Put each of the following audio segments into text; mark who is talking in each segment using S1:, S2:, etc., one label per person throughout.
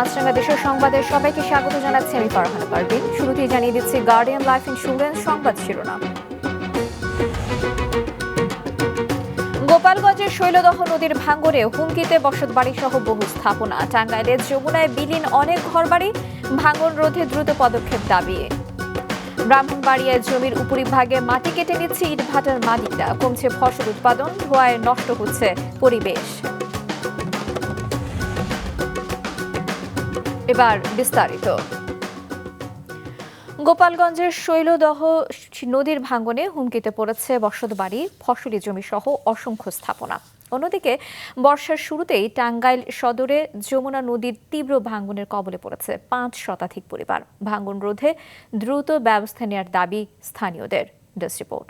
S1: মাছরাঙা দেশের সংবাদে সবাইকে স্বাগত জানাচ্ছি আমি ফারহানা পারভিন। শুরুতেই জানিয়ে দিচ্ছি গার্ডিয়ান লাইফ ইন্স্যুরেন্স সংবাদ শিরোনাম। গোপালগঞ্জের শৈলদহ নদীর ভাঙরে হুমকিতে বসতবাড়ি সহ বহু স্থাপনা। টাঙ্গাইলের যমুনায় বিলীন অনেক ঘরবাড়ি, ভাঙন রোধে দ্রুত পদক্ষেপ দাবি। ব্রাহ্মণবাড়িয়ায় জমির উপরিভাগে মাটি কেটে নিচ্ছে ইটভাটার মালিকরা। কমছে ফসল উৎপাদন, ধোঁয়ায় নষ্ট হচ্ছে পরিবেশ। এবার বিস্তারিত। গোপালগঞ্জের শৈলদহ নদীর ভাঙনে হুমকিতে পড়েছে বসতবাড়ি, ফসলি জমি সহ অসংখ্য স্থাপনা। অন্যদিকে বর্ষার শুরুতেই টাঙ্গাইল সদরে যমুনা নদীর তীব্র ভাঙনের কবলে পড়েছে ৫ শতাধিক পরিবার। ভাঙন রোধে দ্রুত ব্যবস্থা নেওয়ার দাবি স্থানীয়দের। Desk report.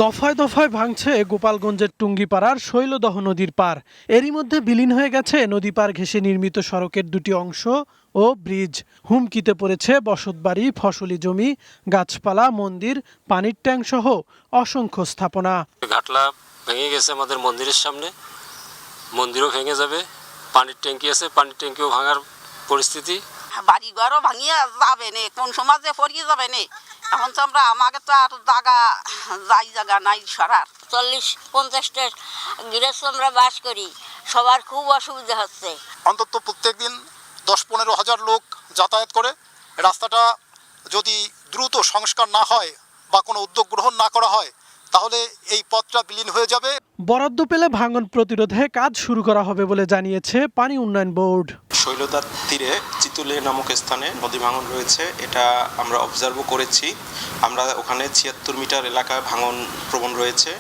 S2: দফায় দফায় ভাঙছে গোপালগঞ্জের টুঙ্গিপাড়ার শৈলদহ নদীর পার। এরই মধ্যে বিলীন হয়ে গেছে নদী পার ঘেঁষে নির্মিত সড়কের দুটি অংশ ও ব্রিজ। হুমকিতে পড়েছে বসতবাড়ি, ফসলি জমি, গাছপালা, মন্দির, পানির ট্যাঙ্ক সহ অসংখ্য স্থাপনা।
S3: ঘাটলা ভেঙে গেছে, আমাদের মন্দিরের সামনে মন্দিরও ভেঙে যাবে। পানির ট্যাঙ্কি আছে, পানির ট্যাঙ্কিও ভাঙার পরিস্থিতি।
S4: বাড়ি ঘরও ভাঙিয়ে যাবে নে, কোন সমাজে পড়িয়ে যাবে নে। এখন তো আমরা আমাকে তো আর জায়গা নাই সরার।
S5: 40-50টা গৃহস্থ আমরা বাস করি, সবার খুব অসুবিধা হচ্ছে।
S6: অন্তত প্রত্যেকদিন 10-15 হাজার লোক যাতায়াত করে। রাস্তাটা যদি দ্রুত সংস্কার না হয় বা কোনো উদ্যোগ গ্রহণ না করা হয় তাহলে এই পথটা বিলীন হয়ে যাবে।
S2: বরাদ্দ পেলে ভাঙন প্রতিরোধে কাজ শুরু করা হবে বলে জানিয়েছে পানি উন্নয়ন বোর্ড।
S7: শৈলদার তীরে চিতুলে নামক স্থানে নদী ভাঙন রয়েছে, এটা আমরা অবজার্ভও করেছি। আমরা ওখানে 76 মিটার এলাকায় ভাঙন প্রবণ রয়েছে,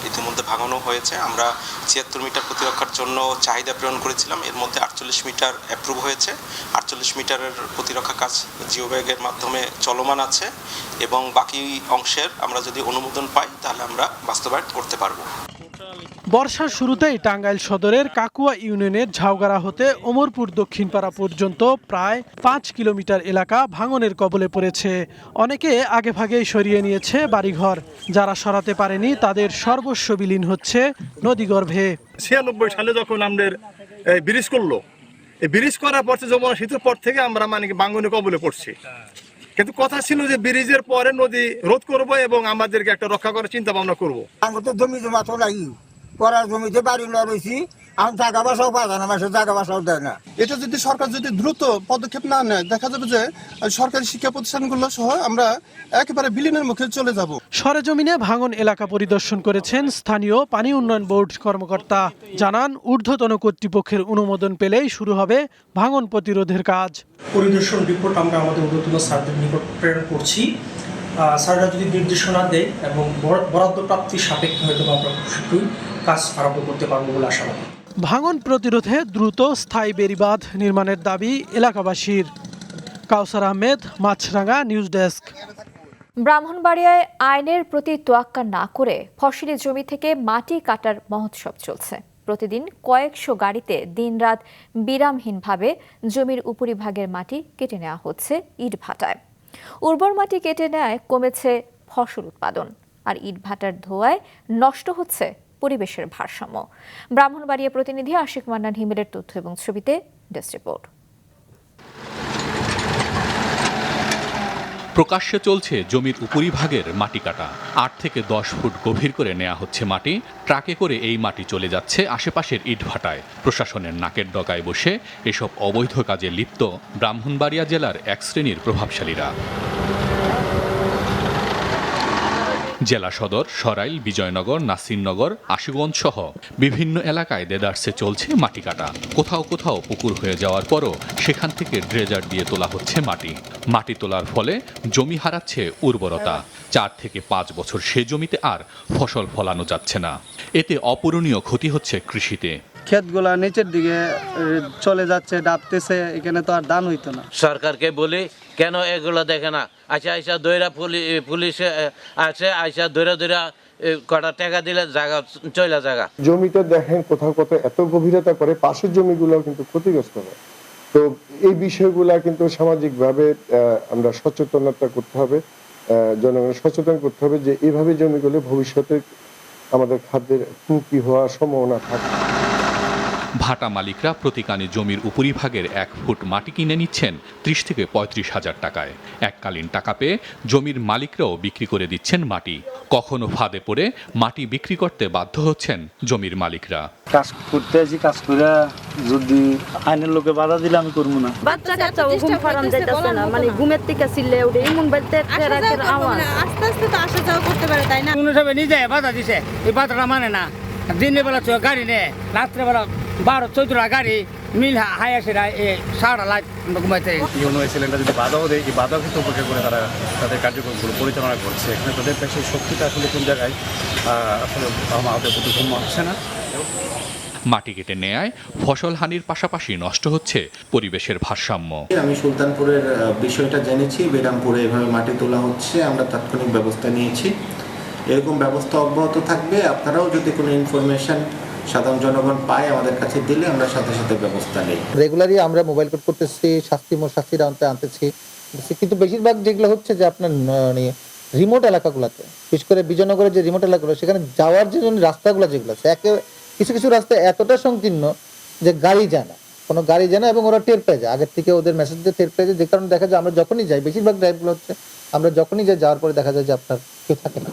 S7: ইতিমধ্যে ভাঙনও হয়েছে। আমরা 76 মিটার প্রতিরক্ষার জন্য চাহিদা প্রেরণ করেছিলাম, এর মধ্যে 48 মিটার অ্যাপ্রুভ হয়েছে। 48 মিটারের প্রতিরক্ষা কাজ জিওব্যাগের মাধ্যমে চলমান আছে এবং বাকি অংশের আমরা যদি অনুমোদন পাই তাহলে আমরা বাস্তবায়ন করতে পারবো।
S2: বর্ষার শুরুতেই টাঙ্গাইল সদরের কাকুয়া ইউনিয়নের ঝাউগাড়া হতে ওমরপুর দক্ষিণপাড়া পর্যন্ত প্রায় 5 কিলোমিটার এলাকা ভাঙনের কবলে পড়েছে। অনেকে আগেভাগেই সরিয়ে নিয়েছে বাড়িঘর, যারা সরাতে পারেনি তাদের সর্বস্ব বিলীন হচ্ছে নদীগর্ভে।
S8: 96 সালে যখন আমাদের ব্রিজ করলো, এই ব্রিজ করার পর যমুনা সেতুর পর থেকে আমরা ভাঙনের কবলে পড়ছি। কিন্তু কথা ছিল যে ব্রিজের পরে নদী রোধ করব এবং আমাদেরকে একটা রক্ষা করার চিন্তা ভাবনা করবো।
S9: জমি জমা তো নাই, পড়ার জমিতে বাড়ি রয়েছি, এখন টাকা পয়সাও পায় না, মাসে টাকা পয়সাও দেয় না।
S10: এটা যদি সরকার যদি দ্রুত পদক্ষেপ না নেয়, দেখা যাবে যে সরকারি শিক্ষা প্রতিষ্ঠানগুলো সহ আমরা একেবারে বিলীনের মুখে চলে যাব।
S2: সরেজমিনে ভাঙন এলাকা পরিদর্শন করেছেন স্থানীয় পানি উন্নয়ন বোর্ড কর্মকর্তা। জানান, ঊর্ধ্বতন কর্তৃপক্ষের অনুমোদন পেলেই শুরু হবে ভাঙন প্রতিরোধের কাজ।
S11: পরিদর্শন রিপোর্ট আমরা আমাদের ঊর্ধ্বতন স্যারদের নিকট প্রেরণ করছি। স্যাররা যদি নির্দেশনা দেয় এবং বরাদ্দ প্রাপ্তির সাপেক্ষে হয়তো আমরা শীঘ্রই কাজ আরম্ভ করতে পারবো বলে আশাবাদী।
S2: ভাঙন প্রতিরোধে দ্রুত স্থায়ী বেড়িবাঁধ নির্মাণের দাবি এলাকাবাসীর। কাউসার আহমেদ, মাছরাঙা নিউজ ডেস্ক।
S1: ব্রাহ্মণবাড়িয়ায় আইনের প্রতি তোয়াক্কা না করে ফসলি জমি থেকে মাটি কাটার মহোৎসব চলছে। প্রতিদিন কয়েকশো গাড়িতে দিনরাত বিরামহীনভাবে জমির উপরিভাগের মাটি কেটে নেওয়া হচ্ছে ইটভাটায়। উর্বর মাটি কেটে নেয় কমেছে ফসল উৎপাদন, আর ইটভাটার ধোঁয়ায় নষ্ট হচ্ছে পরিবেশের ভারসাম্য। ব্রাহ্মণবাড়িয়া প্রতিনিধি আশিক মান্নান হিমেলের তথ্য এবং ছবিতে ডেস্ক রিপোর্ট।
S12: প্রকাশ্যে চলছে জমির উপরিভাগের মাটি কাটা। 8 থেকে 10 ফুট গভীর করে নেওয়া হচ্ছে মাটি। ট্রাকে করে এই মাটি চলে যাচ্ছে আশেপাশের ইটভাটায়। প্রশাসনের নাকের ডগায় বসে এসব অবৈধ কাজে লিপ্ত ব্রাহ্মণবাড়িয়া জেলার এক শ্রেণীর প্রভাবশালীরা। জেলা সদর, সরাইল, বিজয়নগর, নাসিরনগর, আশুগঞ্জ সহ বিভিন্ন এলাকায় দেদারসে চলছে মাটি কাটা। কোথাও কোথাও পুকুর হয়ে যাওয়ার পরও সেখান থেকে ড্রেজার দিয়ে তোলা হচ্ছে মাটি। মাটি তোলার ফলে জমি হারাচ্ছে উর্বরতা। 4 থেকে 5 বছর সে জমিতে আর ফসল ফলানো যাচ্ছে না। এতে অপূরণীয় ক্ষতি হচ্ছে কৃষিতে।
S13: ক্ষেতগুলা নিচের দিকে চলে যাচ্ছে, ডাবতেছে, এখানে তো আর ধান হইতো না।
S14: সরকারকে বলি কেন এগুলো দেখে না? আইসা দৈরা পুলিশ আছে, আইসা দৈরা কটা টাকা দিলে জায়গা চলে জায়গা।
S15: জমিতে দেখেন কোথাও কোথাও এত গভীরতা করে পাশের জমিগুলো কিন্তু ক্ষতিগ্রস্ত হয়। তো এই বিষয়গুলা কিন্তু সামাজিকভাবে আমরা সচেতনতা করতে হবে, জনগণের সচেতন করতে হবে যে এইভাবে জমিগুলো ভবিষ্যতে আমাদের খাদ্যের হুমকি হওয়ার সম্ভাবনা থাকে।
S12: ভাটা মালিকরা প্রতিকানি জমির উপরিভাগের 1 ফুট মাটি কিনে নিচ্ছেন 30 থেকে 35 হাজার টাকায়। এককালীন টাকা পেয়ে জমির মালিকরাও বিক্রি করে দিচ্ছেন মাটি। কখনো ফাঁদে পড়ে মাটি বিক্রি করতে বাধ্য হচ্ছেন জমির মালিকরা।
S13: কাজ করতে আছি, কাজ করে যদি আইনের লোকে বাধা দিলে আমি করবো না।
S5: বাচ্চা কাচ্চা ঘুম ফারাম যাইতেছে না, মানে ঘুমের থেকে চিল্লে উঠে এমন বাড়িতে আওয়াজ।
S16: আস্তে আস্তে তো আসা যাওয়া করতে পারে, তাই না?
S17: সবে নিজে বাধা দিছে, এই বাধাটা মানে না। দিনের বেলা গাড়ি নেয়, রাত্রেবেলা 12-14টা গাড়ি মিল হাই আসে সারা লাইট ঘুমাইতে।
S18: ইউনো সিলিন্ডার যদি বাধাও দেয়, এই বাধাও কিন্তু উপেক্ষা করে তারা তাদের কার্যক্রমগুলো পরিচালনা করছে। এখানে তাদের কাছে শক্তিটা আসলে কোন জায়গায় আসলে আমাদের প্রতি ঘুম হচ্ছে না।
S12: মাটি কেটে নেয়ায় ফসল হানির পাশাপাশি নষ্ট হচ্ছে পরিবেশের ভারসাম্য।
S19: আমি সুলতানপুরের বিষয়টা জেনেছি, বেরামপুরে এভাবে মাটি তোলা হচ্ছে, আমরা তাৎক্ষণিক ব্যবস্থা নিয়েছি। এরকম ব্যবস্থা অব্যাহত থাকবে। আপনারাও যদি কোনো ইনফরমেশন সাধারণ জনগণ পায় আমাদের কাছে দিলে আমরা সাথে সাথে ব্যবস্থা নেই।
S20: রেগুলারই আমরা মোবাইল কোড করতেছি, শাস্তির আনতেছি, কিন্তু বেশিরভাগ যেগুলো হচ্ছে যে আপনার রিমোট এলাকাগুলোতে, বিশেষ করে বিজয়নগরের যে রিমোট এলাকাগুলো, সেখানে যাওয়ার যে রাস্তাগুলো যেগুলো আছে, কিছু কিছু রাস্তা এতটা সংকীর্ণ যে গাড়ি যায় না, কোনো গাড়ি যায় না, এবং ওরা টের পেয়ে যায়, আগের থেকে ওদের মেসেজ দিয়ে টের পেয়ে যায়। যে কারণে দেখা যায় আমরা যখনই যাই, বেশিরভাগ ড্রাইভগুলো হচ্ছে আমরা যখনই যাই, যাওয়ার পরে দেখা যায় যে আপনার কেউ থাকে না।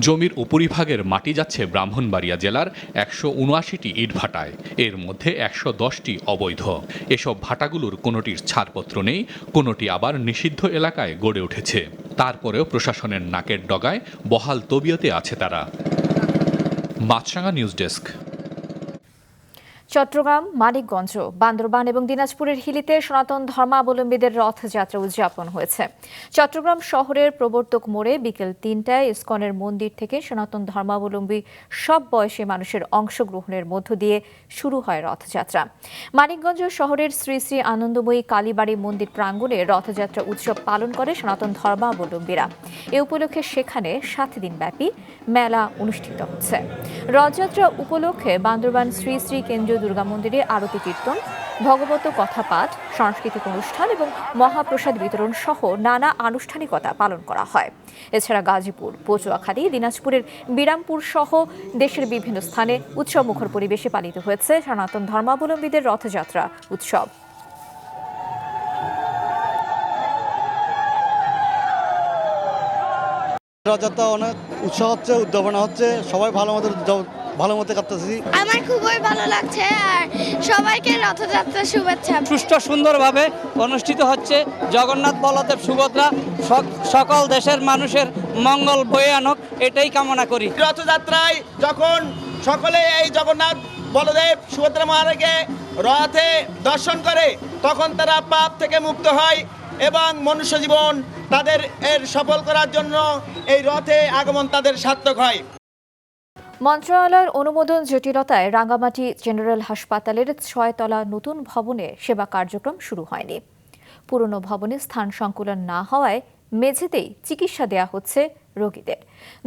S12: জমির উপরিভাগের মাটি যাচ্ছে ব্রাহ্মণবাড়িয়া জেলার 179টি ইট ভাটায়, এর মধ্যে 110টি অবৈধ। এসব ভাটাগুলোর কোনোটির ছাড়পত্র নেই, কোনোটি আবার নিষিদ্ধ এলাকায় গড়ে উঠেছে। তারপরেও প্রশাসনের নাকের ডগায় বহাল তবিয়তে আছে তারা। মাছরাঙা নিউজ ডেস্ক।
S1: চট্টগ্রাম, মানিকগঞ্জ, বান্দরবান এবং দিনাজপুরের হিলিতে সনাতন ধর্মাবলম্বীদের রথযাত্রা উদযাপন হয়েছে। চট্টগ্রাম শহরের প্রবর্তক মোড়ে বিকেল 3টায় ইসকনের মন্দির থেকে সনাতন ধর্মাবলম্বী সব বয়সী মানুষের অংশগ্রহণের মধ্য দিয়ে শুরু হয় রথযাত্রা। মানিকগঞ্জ শহরের শ্রী শ্রী আনন্দময়ী কালীবাড়ি মন্দির প্রাঙ্গণে রথযাত্রা উৎসব পালন করে সনাতন ধর্মাবলম্বীরা। এ উপলক্ষে সেখানে 7 দিনব্যাপী মেলা অনুষ্ঠিত হচ্ছে। রথযাত্রা উপলক্ষে বান্দরবান শ্রী শ্রী কেন্দ্রীয় দুর্গা মন্দিরে আরতি কীর্তন, ভগবত কথাপাঠ, সাংস্কৃতিক অনুষ্ঠান এবং মহাপ্রসাদ বিতরণ সহ নানা আনুষ্ঠানিকতা পালন করা হয়। এছাড়া গাজীপুর, পটুয়াখালী, দিনাজপুরের বিরামপুর সহ দেশের বিভিন্ন স্থানে উৎসবমুখর পরিবেশে পালিত হয়েছে সনাতন ধর্মাবলম্বীদের রথযাত্রা উৎসব।
S13: রথযাত্রা অনেক উৎসব হচ্ছে, উদ্যাপনা হচ্ছে, সবাই ভালো মতো কাটতেছি।
S16: আমার খুবই ভালো লাগছে, আর সবাইকে রথযাত্রা শুভেচ্ছা।
S17: সুষ্ঠু সুন্দরভাবে অনুষ্ঠিত হচ্ছে। জগন্নাথ, বলদেব, সুভদ্রা সকল দেশের মানুষের মঙ্গল বয়ে আনুক, এটাই কামনা করি।
S21: রথযাত্রায় যখন সকলে এই জগন্নাথ, বলদেব, সুভদ্রা মহারাজকে রথে দর্শন করে, তখন তারা পাপ থেকে মুক্ত হয় এবং মনুষ্য জীবন তাদের সফল করার জন্য এই রথে আগমন তাদের সার্থক হয়।
S1: মন্ত্রণালয়ের অনুমোদন জটিলতায় রাঙ্গামাটি জেনারেল হাসপাতালের 6 তলা নতুন ভবনে সেবা কার্যক্রম শুরু হয়নি। পুরনো ভবনে স্থান সংকুলন না হওয়ায় মেঝেতেই চিকিৎসা দেয়া হচ্ছে রোগীদের।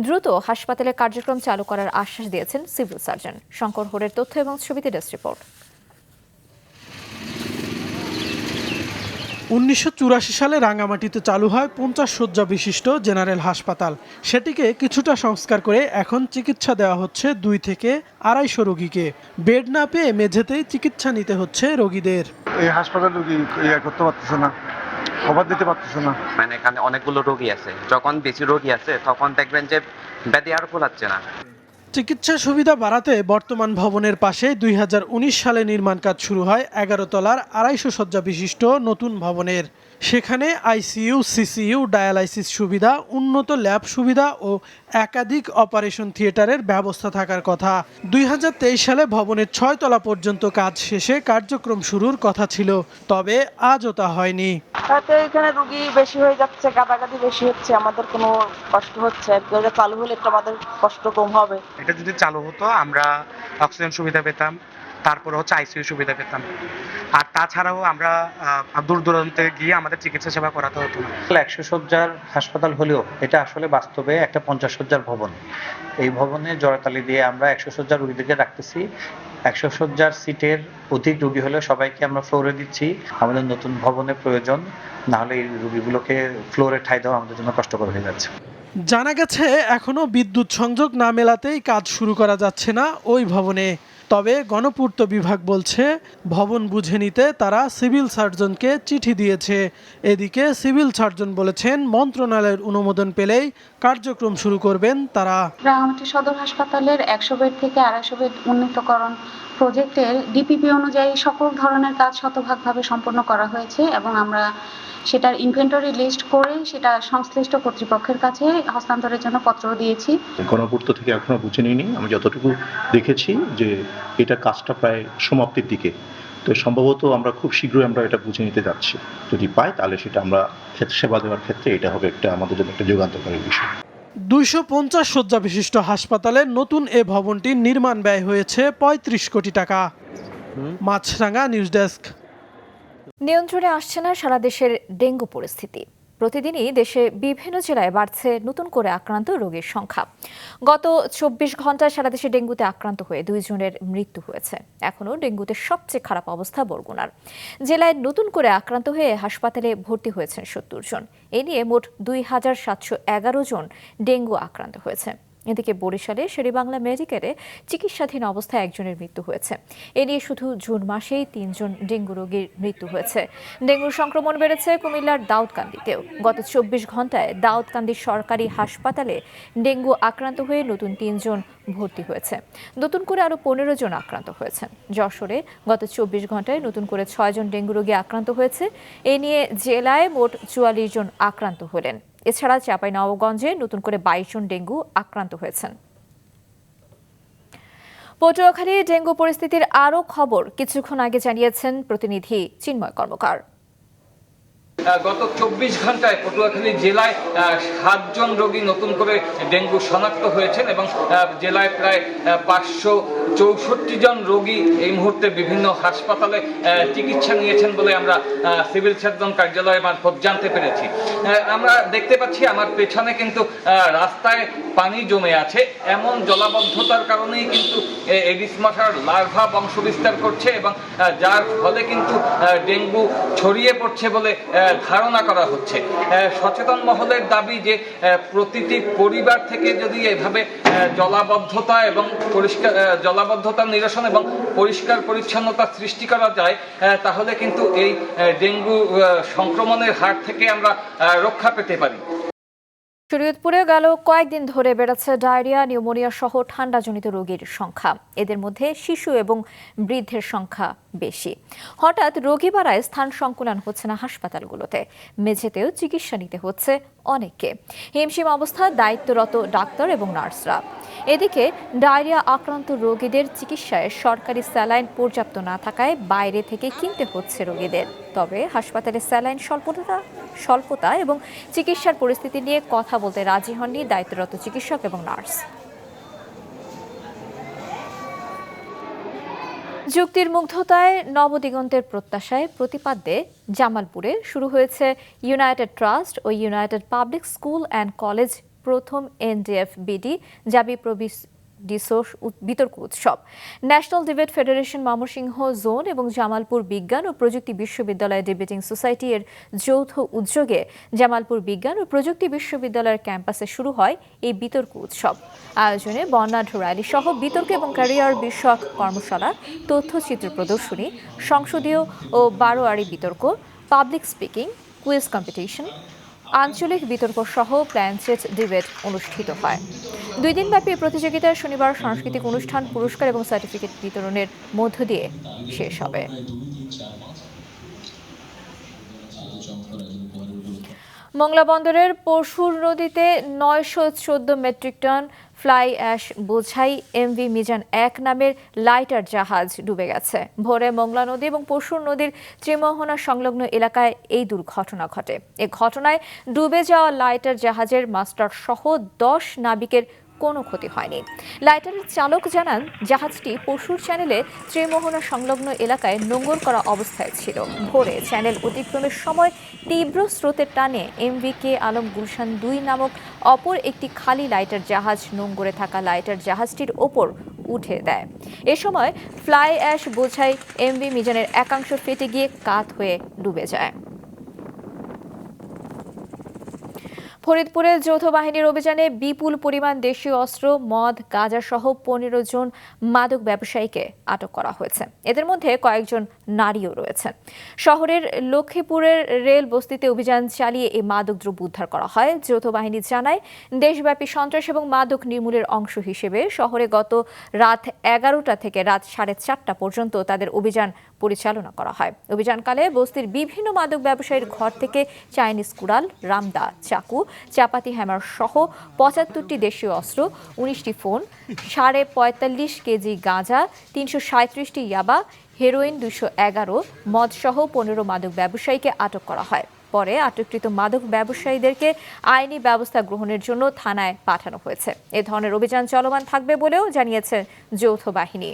S1: দ্রুত হাসপাতালের কার্যক্রম চালু করার আশ্বাস দিয়েছেন সিভিল সার্জন। শঙ্কর হোরের তথ্য এবং ছবিতে ডেস্ক রিপোর্ট।
S2: 1984 সালে রাঙ্গামাটিতে চালু হয় 50 শয্যা বিশিষ্ট জেনারেল হাসপাতাল। সেটিকে কিছুটা সংস্কার করে এখন চিকিৎসা দেওয়া হচ্ছে 2 থেকে 250 রোগীকে। বেড না পেয়ে মেঝেতেই চিকিৎসা নিতে হচ্ছে রোগীদের।
S10: এই হাসপাতাল রোগী করতে পারতেছে না, খবর দিতে পারতেছে না।
S22: মানে এখানে অনেকগুলো রোগী আছে, যখন বেশি রোগী আছে তখন দেখবেন যে বেডে আর ফোলাচ্ছে না।
S2: চিকিৎসা সুবিধা বাড়াতে বর্তমান ভবনের পাশে 2019 সালে নির্মাণ কাজ শুরু হয় 11 তলার 250 শয্যা বিশিষ্ট নতুন ভবনের। সেখানে আইসিইউ, সিসিইউ, ডায়ালাইসিস সুবিধা, উন্নত ল্যাব সুবিধা ও একাধিক অপারেশন থিয়েটারের ব্যবস্থা থাকার কথা। 2023 সালে ভবনের 6 তলা পর্যন্ত কাজ শেষে কার্যক্রম শুরুর কথা ছিল, তবে আজও তা হয়নি।
S23: তাতে এখানে রোগী বেশি হয়ে যাচ্ছে, গাদাগাদি বেশি হচ্ছে, আমাদের কোনো কষ্ট হচ্ছে। এটা চালু হলে একটু আমাদের কষ্ট কম হবে।
S24: এটা যদি চালু হতো আমরা অক্সিজেন সুবিধা পেতাম, তারপর হচ্ছে আইসিইউ সুবিধা পেতাম, আর তাছাড়াও আমরা দূর দূরান্তে গিয়ে আমাদের চিকিৎসা সেবা করাতে হতো না।
S25: 100 শয্যার হাসপাতাল হলেও এটা আসলে বাস্তবে একটা 50 শয্যার ভবন। এই ভবনে জোড়াতালি দিয়ে আমরা 100 শয্যার রোগীদেরকে রাখতেছি। 100 শয্যার সিটের অধিক রোগী হলে সবাইকে আমরা ফ্লোরে দিচ্ছি। আমাদের নতুন ভবনের প্রয়োজন, না হলে এই রোগীগুলোকে ফ্লোরে ঠাঁই দেওয়া আমাদের জন্য কষ্টকর হয়ে যাচ্ছে।
S2: জানা গেছে এখনো বিদ্যুৎ সংযোগ না মেলাতেই কাজ শুরু করা যাচ্ছে না ওই ভবনে। তবে গণপূর্ত বিভাগ বলছে ভবন বুঝে নিতে তারা সিভিল সার্জনকে চিঠি দিয়েছে। এদিকে সিভিল সার্জন বলেছেন মন্ত্রণালয়ের অনুমোদন পেলেই কার্যক্রম শুরু করবেন তারা।
S3: রাঙামাটি সদর হাসপাতালের 100 বেড থেকে 250 বেড উন্নীতকরণ প্রজেক্টের ডিপিপি অনুযায়ী সকল ধরনের কাজ শতভাগভাবে সম্পন্ন করা হয়েছে এবং আমরা সেটার ইনভেন্টরি লিস্ট করে সেটা সংশ্লিষ্ট কর্তৃপক্ষের কাছে হস্তান্তরের জন্য পত্র দিয়েছি।
S4: গণপূর্ত থেকে এখনো বুঝে নিইনি, আমি যতটুকু দেখেছি যে এটা কাজটা প্রায় সমাপ্তির দিকে, তো সম্ভবত আমরা খুব শীঘ্রই আমরা এটা বুঝে নিতে যাচ্ছি। যদি পাই তাহলে সেটা আমরা সেবা দেওয়ার ক্ষেত্রে এটা হবে একটা আমাদের জন্য একটা যুগান্তকারী বিষয়।
S2: 250 শয্যা বিশিষ্ট হাসপাতালের নতুন এ ভবনটির নির্মাণ ব্যয় হয়েছে 35 কোটি টাকা। মাছরাঙা নিউজ ডেস্ক।
S1: নিয়ন্ত্রণে আসছে না সারা দেশের ডেঙ্গু পরিস্থিতি। প্রতিদিনই দেশে বিভিন্ন জেলায় বাড়ছে নতুন করে আক্রান্ত রোগীর সংখ্যা। গত 24 ঘন্টায় সারা দেশে ডেঙ্গুতে আক্রান্ত হয়ে 2 জনের মৃত্যু হয়েছে। এখনও ডেঙ্গুতে সবচেয়ে খারাপ অবস্থা বরগুনার। জেলায় নতুন করে আক্রান্ত হয়ে হাসপাতালে ভর্তি হয়েছেন 70 জন। এ নিয়ে মোট 2711 জন ডেঙ্গু আক্রান্ত হয়েছে। এদিকে বরিশালে শেরেবাংলা মেডিকেলে চিকিৎসাধীন অবস্থায় একজনের মৃত্যু হয়েছে। এ নিয়ে শুধু জুন মাসেই 3 জন ডেঙ্গু রোগীর মৃত্যু হয়েছে। ডেঙ্গুর সংক্রমণ বেড়েছে কুমিল্লার দাউদকান্দিতেও। গত 24 ঘন্টায় দাউদকান্দি সরকারি হাসপাতালে ডেঙ্গু আক্রান্ত হয়ে নতুন 3 জন ভর্তি হয়েছে। নতুন করে আরও 15 জন আক্রান্ত হয়েছেন। যশোরে গত 24 ঘন্টায় নতুন করে 6 জন ডেঙ্গু রোগী আক্রান্ত হয়েছে। এ নিয়ে জেলায় মোট 44 জন আক্রান্ত হলেন। এছাড়া চাঁপাইনবাবগঞ্জে নতুন করে 22 জন ডেঙ্গু আক্রান্ত হয়েছেন। পটুয়াখালী ডেঙ্গু পরিস্থিতির আরও খবর কিছুক্ষণ আগে জানিয়েছেন প্রতিনিধি চিন্ময় কর্মকার।
S6: গত 24 ঘন্টায় পটুয়াখালী জেলায় 7 জন রোগী নতুন করে ডেঙ্গু শনাক্ত হয়েছেন এবং জেলায় প্রায় 564 জন রোগী এই মুহূর্তে বিভিন্ন হাসপাতালে চিকিৎসা নিয়েছেন বলে আমরা সিভিল সার্জন কার্যালয় মারফত জানতে পেরেছি। আমরা দেখতে পাচ্ছি আমার পেছনে কিন্তু রাস্তায় পানি জমে আছে। এমন জলাবদ্ধতার কারণেই কিন্তু এডিস মশার লার্ভা বংশবিস্তার করছে এবং যার ফলে কিন্তু ডেঙ্গু ছড়িয়ে পড়ছে বলে ধারণা করা হচ্ছে। সচেতন মহলের দাবি যে প্রতিটি পরিবার থেকে যদি এভাবে জলাবদ্ধতা এবং জলাবদ্ধতা নিরসন এবং পরিষ্কার পরিচ্ছন্নতা সৃষ্টি করা যায় তাহলে কিন্তু এই ডেঙ্গু সংক্রমণের হার থেকে আমরা রক্ষা পেতে পারি।
S1: শরীয়তপুরে গেল কয়েকদিন ধরে বেড়েছে ডায়রিয়া, নিউমোনিয়া সহ ঠান্ডাজনিত রোগীর সংখ্যা। এদের মধ্যে শিশু এবং বৃদ্ধের সংখ্যা বেশি। হঠাৎ রোগী বাড়ায় স্থান সংকুলান হচ্ছে না হাসপাতালগুলোতে। মেঝেতেও চিকিৎসা নিতে হচ্ছে অনেককে। হিমশিম অবস্থা দায়িত্বরত ডাক্তার এবং নার্সরা। এদিকে ডায়রিয়া আক্রান্ত রোগীদের চিকিৎসায় সরকারি স্যালাইন পর্যাপ্ত না থাকায় বাইরে থেকে কিনতে হচ্ছে রোগীদের। তবে হাসপাতালে স্যালাইন স্বল্পতা এবং চিকিৎসার পরিস্থিতি নিয়ে কথা বলতে রাজি হননি দায়িত্বরত চিকিৎসক এবং নার্স। যুক্তির মুগ্ধতায় নবদিগন্তের প্রত্যাশায় প্রতিপাদ্যে জামালপুরে শুরু হয়েছে ইউনাইটেড ট্রাস্ট ও United Public School and College প্রথম NDF-BD জাবি বিতর্ক উৎসব। National Debate Federation Mymensingh zone এবং জামালপুর বিজ্ঞান ও প্রযুক্তি বিশ্ববিদ্যালয় ডিবেটিং সোসাইটি এর যৌথ উদ্যোগে জামালপুর বিজ্ঞান ও প্রযুক্তি বিশ্ববিদ্যালয়ের ক্যাম্পাসে শুরু হয় এই বিতর্ক উৎসব। আয়োজনে বর্ণাঢ্য র্যালি সহ বিতর্ক এবং ক্যারিয়ার বিষয়ক কর্মশালা, তথ্যচিত্র প্রদর্শনী, সংসদীয় ও বারোয়ারি বিতর্ক, পাবলিক স্পিকিং, কুইজ কম্পিটিশন, আঞ্চলিক বিতর্ক সহ প্ল্যানচেট ডিবেট অনুষ্ঠিত হয়। 2 দিনব্যাপী প্রতিযোগিতায় শনিবার সাংস্কৃতিক অনুষ্ঠান, পুরস্কার এবং সার্টিফিকেট বিতরণের মধ্য দিয়ে শেষ হবে। মংলা বন্দরের পরশুর নদীতে 914 মেট্রিক টন ফ্লাই অ্যাশ বোঝাই MV মিজান 1 নামের লাইটার জাহাজ ডুবে গেছে। ভোরে মংলা নদী এবং পরশুর নদীর ত্রিমোহনা সংলগ্ন এলাকায় এই দুর্ঘটনা ঘটে। এ ঘটনায় ডুবে যাওয়া লাইটার জাহাজের মাস্টার সহ 10 নাবিকের কোনো ক্ষতি হয়নি। লাইটারের চালক জানান, জাহাজটি পরশুর চ্যানেলে ত্রিমোহনা সংলগ্ন এলাকায় নোঙর করা অবস্থায় ছিল। ভোরে চ্যানেল অতিক্রমের সময় তীব্র স্রোতের টানে MV কে আলম গুলশান 2 নামক অপর একটি খালি লাইটার জাহাজ নোঙরে থাকা লাইটার জাহাজটির ওপর উঠে দেয়। এ সময় ফ্লাই অ্যাশ বোঝাই MV মিজানের একাংশ ফেটে গিয়ে কাত হয়ে ডুবে যায়। ফরিদপুরে যৌথ বাহিনীর অভিযানে বিপুল পরিমাণ দেশীয় অস্ত্র, মদ, গাঁজা সহ 15 জন মাদক ব্যবসায়ীকে আটক করা হয়েছে। এদের মধ্যে কয়েকজন নারীও রয়েছেন। শহরের লক্ষ্মীপুরের রেল বস্তিতে অভিযান চালিয়ে এই মাদকদ্রব্য উদ্ধার করা হয়। যৌথ বাহিনী জানায়, দেশব্যাপী সন্ত্রাস এবং মাদক নির্মূলের অংশ হিসেবে শহরে গত রাত 11টা থেকে রাত 4:30 পর্যন্ত তাদের অভিযান পরিচালনা করা হয়। অভিযানকালে বস্তির বিভিন্ন মাদক ব্যবসায়ীর ঘর থেকে চাইনিজ কুড়াল, রামদা, চাকু, চাপাতি হ্যামার সহ 75টি দেশীয় অস্ত্র, 19টি ফোন, 45.5 কেজি গাঁজা, 337টি ইয়াবা, হেরোইন 211, মদ সহ 15 মাদক ব্যবসায়ীকে আটক করা হয়। পরে আটককৃত মাদক ব্যবসায়ীদেরকে আইনি ব্যবস্থা গ্রহণের জন্য থানায় পাঠানো হয়েছে। এ ধরনের অভিযান চলমান থাকবে বলেও জানিয়েছে যৌথ বাহিনী।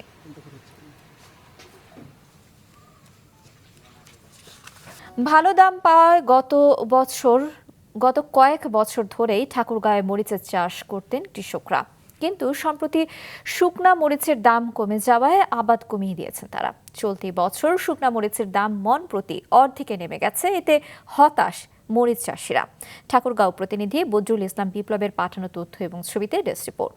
S1: ভালো দাম পাওয়ায় গত কয়েক বছর ধরেই ঠাকুরগাঁয়ে মরিচের চাষ করতেন কৃষকরা, কিন্তু সম্প্রতি শুকনা মরিচের দাম কমে যাওয়ায় আবাদ কমিয়ে দিয়েছেন তারা। চলতি বছর শুকনা মরিচের দাম মন প্রতি অর্ধেকে নেমে গেছে। এতে হতাশ মরিচ চাষিরা। ঠাকুরগাঁও প্রতিনিধি বদরুল ইসলাম বিপ্লবের পাঠানো তথ্য এবং ছবিতে ডেস্ক রিপোর্ট।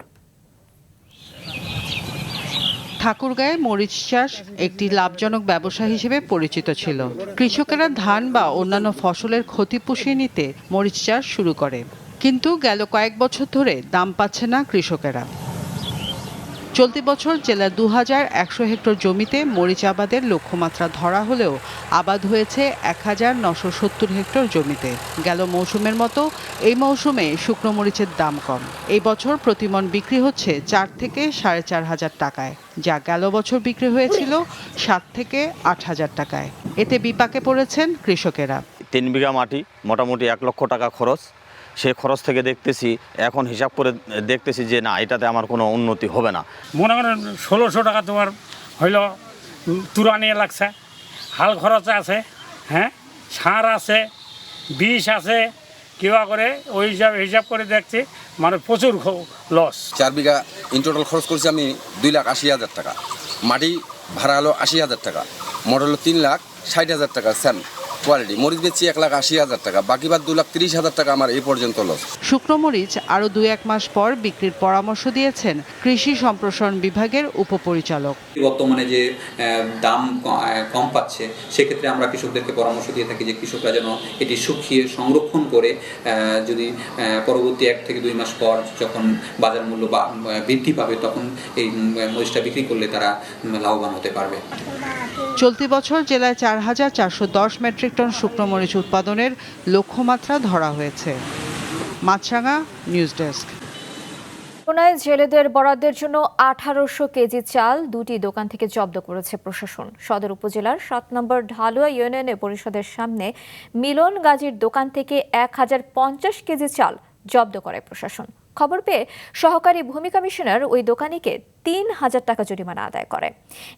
S7: ঠাকুরগাঁয়ে মরিচ চাষ একটি লাভজনক ব্যবসা হিসেবে পরিচিত ছিল। কৃষকেরা ধান বা অন্যান্য ফসলের ক্ষতি পুষিয়ে নিতে মরিচ চাষ শুরু করে, কিন্তু গেল কয়েক বছর ধরে দাম পাচ্ছে না কৃষকেরা। চলতি বছর জেলার 2100 হেক্টর জমিতে মরিচ আবাদের লক্ষ্যমাত্রা ধরা হলেও আবাদ হয়েছে 1970 হেক্টর জমিতে। গেল মৌসুমের মতো এই মৌসুমে শুকনো মরিচের দাম কম। এই বছর প্রতিমণ বিক্রি হচ্ছে 4 থেকে 4,500 টাকায়, যা গেল বছর বিক্রি হয়েছিল 7 থেকে 8,000 টাকায়। এতে বিপাকে পড়েছেন কৃষকেরা।
S8: 3 বিঘা মাটি, মোটামুটি 1 লক্ষ টাকা খরচ। সেই খরচ থেকে দেখতেছি, এখন হিসাব করে দেখতেছি যে না, এটাতে আমার কোনো উন্নতি হবে না।
S9: মনে করেন 1600 টাকা তোমার হইল তুরা নিয়ে লাগছে, হাল খরচ আছে, হ্যাঁ, সার আছে, বিষ আছে, কিবা করে ওই হিসাব করে দেখছি মানে প্রচুর লস।
S11: 4 বিঘা ইন টোটাল খরচ করছি আমি 2,80,000 টাকা। মাটি ভাড়া হলো 80,000 টাকা, মোট হলো 3,60,000 টাকা। স্যাম কোয়ালিটি মরিচ বেচছি 1,80,000 টাকা, বাকি বাদ 2,30,000 টাকা আমার এই পর্যন্ত লস।
S7: শুকনো মরিচ আরও 2-1 মাস পর বিক্রির পরামর্শ দিয়েছেন কৃষি সম্প্রসারণ বিভাগের উপপরিচালক।
S14: বর্তমানে যে দাম কম পাচ্ছে, সেক্ষেত্রে আমরা কৃষকদেরকে পরামর্শ দিয়ে থাকি যে কৃষকরা যেন এটি শুকিয়ে সংরক্ষণ করে যদি পরবর্তী 1 থেকে 2 মাস পর যখন বাজার মূল্য বৃদ্ধি পাবে, তখন এই মরিচটা বিক্রি করলে তারা লাভবান হতে পারবে।
S7: চলতি বছর জেলায় 4,410 মেট্রিক টন শুকনো মরিচ উৎপাদনের লক্ষ্যমাত্রা ধরা হয়েছে। মাছরাঙা, নিউজ ডেস্ক।
S1: জেলেদের বরাদ্দের জন্য 1800 কেজি চাল 2টি দোকান থেকে জব্দ করেছে প্রশাসন। সদর উপজেলার 7 নম্বর ঢালুয়া ইউনিয়নে পরিষদের সামনে মিলন গাজীর দোকান থেকে 1050 কেজি চাল জব্দ করে প্রশাসন। খবর পেয়ে সহকারী ভূমি কমিশনার ওই দোকানিকে 3,000 টাকা জরিমানা আদায় করে।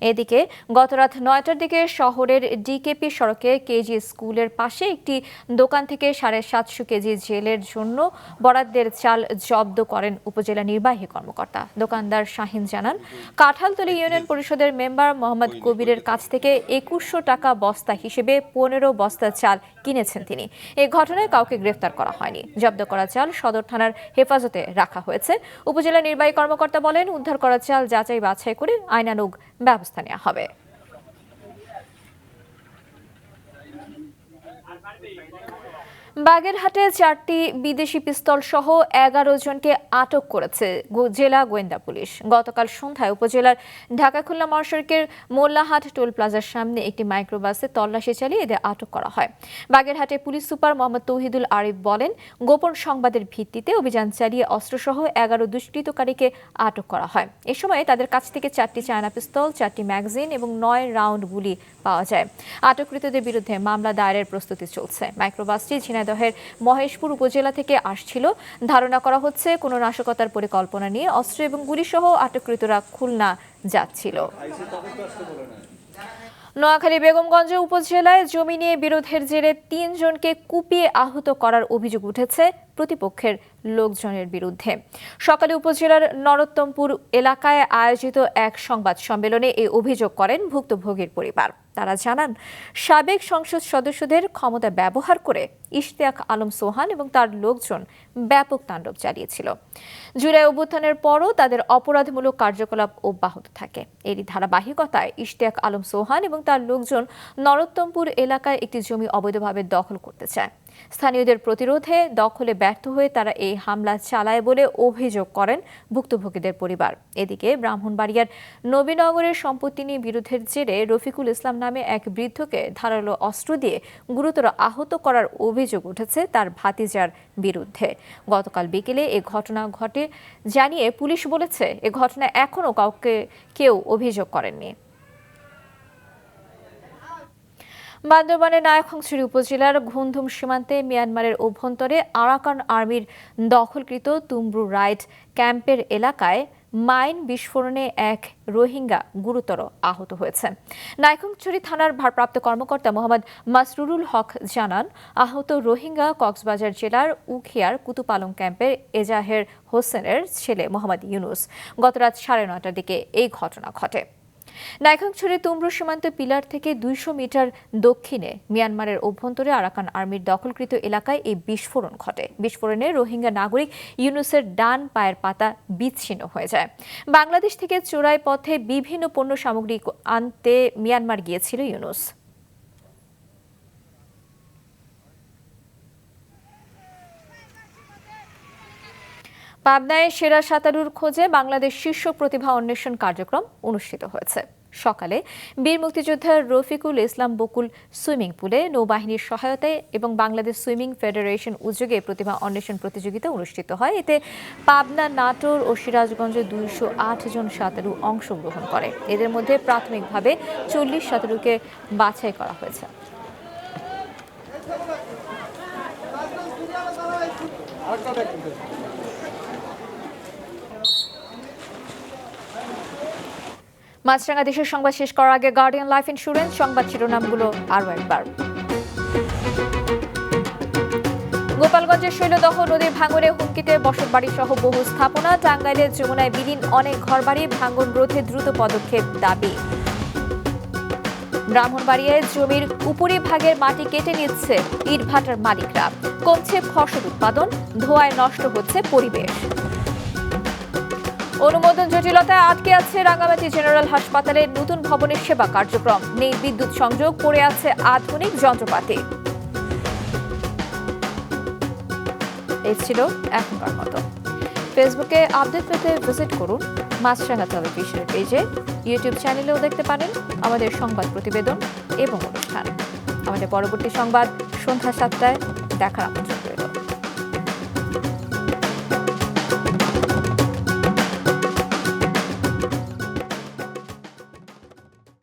S1: এদিকে গতরাত 9টার দিকে শহরের ডিকেপি সড়কে কেজি স্কুলের পাশে একটি দোকান থেকে 750 কেজি জেলের জন্য বরাদ্দের চাল জব্দ করেন উপজেলা নির্বাহী কর্মকর্তা। দোকানদার শাহিন জানান, কাঁঠালতলী ইউনিয়ন পরিষদের মেম্বার মোহাম্মদ কবিরের কাছ থেকে 2100 টাকা বস্তা হিসেবে 15 বস্তা চাল কিনেছেন তিনি। এই ঘটনায় কাউকে গ্রেফতার করা হয়নি। জব্দ করা চাল সদর থানার হেফাজতে রাখা হয়েছে। উপজেলা নির্বাহী কর্মকর্তা বলেন, উদ্ধার করা চাল যাচাই বাছাই করে আইনানুগ ব্যবস্থা নেওয়া হবে। বাগেরহাটে 4টি বিদেশি পিস্তল সহ 11 জনকে আটক করেছে জেলা গোয়েন্দা পুলিশ। গতকাল সন্ধ্যায় উপজেলার ঢাকা খুলনা মহাসড়কের মোল্লাহাট টোল প্লাজার সামনে একটি মাইক্রোবাসে তল্লাশি চালিয়ে এদের আটক করা হয়। বাগেরহাটে পুলিশ সুপার মোহাম্মদ তৌহিদুল আরিফ বলেন, গোপন সংবাদের ভিত্তিতে অভিযান চালিয়ে অস্ত্রসহ 11 দুষ্কৃতকারীকে আটক করা হয়। এ সময় তাদের কাছ থেকে 4টি চায়না পিস্তল, 4টি ম্যাগাজিন এবং 9 রাউন্ড গুলি পাওয়া যায়। আটককৃতদের বিরুদ্ধে মামলা দায়েরের প্রস্তুতি চলছে। মাইক্রোবাসটি ঝিনাইদহের মহেশপুর উপজেলা থেকে আসছিল। ধারণা করা হচ্ছে কোনো নাশকতার পরিকল্পনা নিয়ে অস্ত্র এবং গুলিসহ আটককৃতরা খুলনা যাচ্ছিল। নোয়াখালী বেগমগঞ্জ উপজেলায় জমি নিয়ে বিরোধের জেরে 3 জনকে কুপিয়ে আহত করার অভিযোগ উঠেছে প্রতিপক্ষের লোকজনের বিরুদ্ধে। সকালে উপজেলার নরোত্তমপুর এলাকায় আয়োজিত এক সংবাদ সম্মেলনে এই অভিযোগ করেন ভুক্তভোগীর পরিবার। তারা জানান, সাবেক সংসদ সদস্যদের ক্ষমতা ব্যবহার করে ইশতিয়াক আলম সোহান এবং তার লোকজন ব্যাপক তাণ্ডব চালিয়েছিল। জুলাই অভ্যুত্থানের পরও তাদের অপরাধমূলক কার্যকলাপ অব্যাহত থাকে। এরই ধারাবাহিকতায় ইশতিয়াক আলম সোহান এবং তার লোকজন নরোত্তমপুর এলাকায় একটি জমি অবৈধভাবে দখল করতে চায়। স্থানীয়দের প্রতিরোধে দখলে ব্যর্থ হয়ে তারা এই হামলা চালায় বলে অভিযোগ করেন ভুক্তভোগীদের পরিবার। এদিকে ব্রাহ্মণবাড়িয়ার নবীনগরের সম্পত্তি নিয়ে বিরোধের জেরে রফিকুল ইসলাম নামে এক বৃদ্ধকে ধারালো অস্ত্র দিয়ে গুরুতর আহত করার অভিযোগ উঠেছে তার ভাতিজার বিরুদ্ধে। গতকাল বিকেলে এ ঘটনা ঘটে জানিয়ে পুলিশ বলেছে, এ ঘটনা এখনও কেউ অভিযোগ করেননি। বান্দরবানের নায়কংছড়ি উপজেলার ঘুমধুম সীমান্তে মিয়ানমারের অভ্যন্তরে আরাকান আর্মির দখলকৃত তুমব্রু রাইট ক্যাম্পের এলাকায় মাইন বিস্ফোরণে এক রোহিঙ্গা গুরুতর আহত হয়েছে। নায়কংছড়ি থানার ভারপ্রাপ্ত কর্মকর্তা মোহাম্মদ মাসরুরুল হক জানান, আহত রোহিঙ্গা কক্সবাজার জেলার উখিয়ার কুতুপালং ক্যাম্পের এজাহের হোসেনের ছেলে মোহাম্মদ ইউনুস। গত রাত 9:30টার দিকে এই ঘটনা ঘটে। নায়কংছড়ি তুমব্রু সীমান্ত পিলার থেকে 200 মিটার দক্ষিণে মিয়ানমারের অভ্যন্তরে আরাকান আর্মির দখলকৃত এলাকায় এই বিস্ফোরণ ঘটে। বিস্ফোরণে রোহিঙ্গা নাগরিক ইউনুসের ডান পায়ের পাতা বিচ্ছিন্ন হয়ে যায়। বাংলাদেশ থেকে চোরাই পথে বিভিন্ন পণ্য সামগ্রী আনতে মিয়ানমার গিয়েছিল ইউনুস। পাবনায় সেরা সাঁতারুর খোঁজে বাংলাদেশ শীর্ষ প্রতিভা অন্বেষণ কার্যক্রম অনুষ্ঠিত হয়েছে। সকালে বীর মুক্তিযোদ্ধা রফিকুল ইসলাম বকুল সুইমিং পুলে নৌবাহিনীর সহায়তায় এবং বাংলাদেশ সুইমিং ফেডারেশন উদ্যোগে প্রতিভা অন্বেষণ প্রতিযোগিতা অনুষ্ঠিত হয়। এতে পাবনা, নাটোর ও সিরাজগঞ্জে 208 জন সাঁতারু অংশগ্রহণ করে। এদের মধ্যে প্রাথমিকভাবে 40 সাঁতারুকে বাছাই করা হয়েছে। মাছরাঙা দেশের সংবাদ শেষ করার আগে গার্ডিয়ান লাইফ ইন্স্যুরেন্স সংবাদ শিরোনামগুলো আরও একবার। গোপালগঞ্জের শৈলদহ নদীর ভাঙনে হুমকিতে বসতবাড়ি সহ বহু স্থাপনা। টাঙ্গাইলের যমুনায় বিলীন অনেক ঘরবাড়ি, ভাঙন রোধে দ্রুত পদক্ষেপ দাবি। ব্রাহ্মণবাড়িয়ায় জমির উপরিভাগের মাটি কেটে নিচ্ছে ইটভাটার মালিকরা। কমছে ফসল উৎপাদন, ধোঁয়ায় নষ্ট হচ্ছে পরিবেশ। অনুমোদন জটিলতায় আটকে আছে রাঙ্গামাটি জেনারেল হাসপাতালের নতুন ভবনের সেবা কার্যক্রম। নেই বিদ্যুৎ সংযোগ, পড়ে আছে আধুনিক যন্ত্রপাতি। এই ছিল এখনকার মতো। ফেসবুকে আপডেট পেতে ভিজিট করুন মাছরাঙা টেলিভিশনের পেজে। ইউটিউব চ্যানেলেও দেখতে পারেন আমাদের সংবাদ প্রতিবেদন এবং অনুষ্ঠান। আমাদের পরবর্তী সংবাদ সন্ধ্যা 7টায় দেখার আমন্ত্রণ রইল।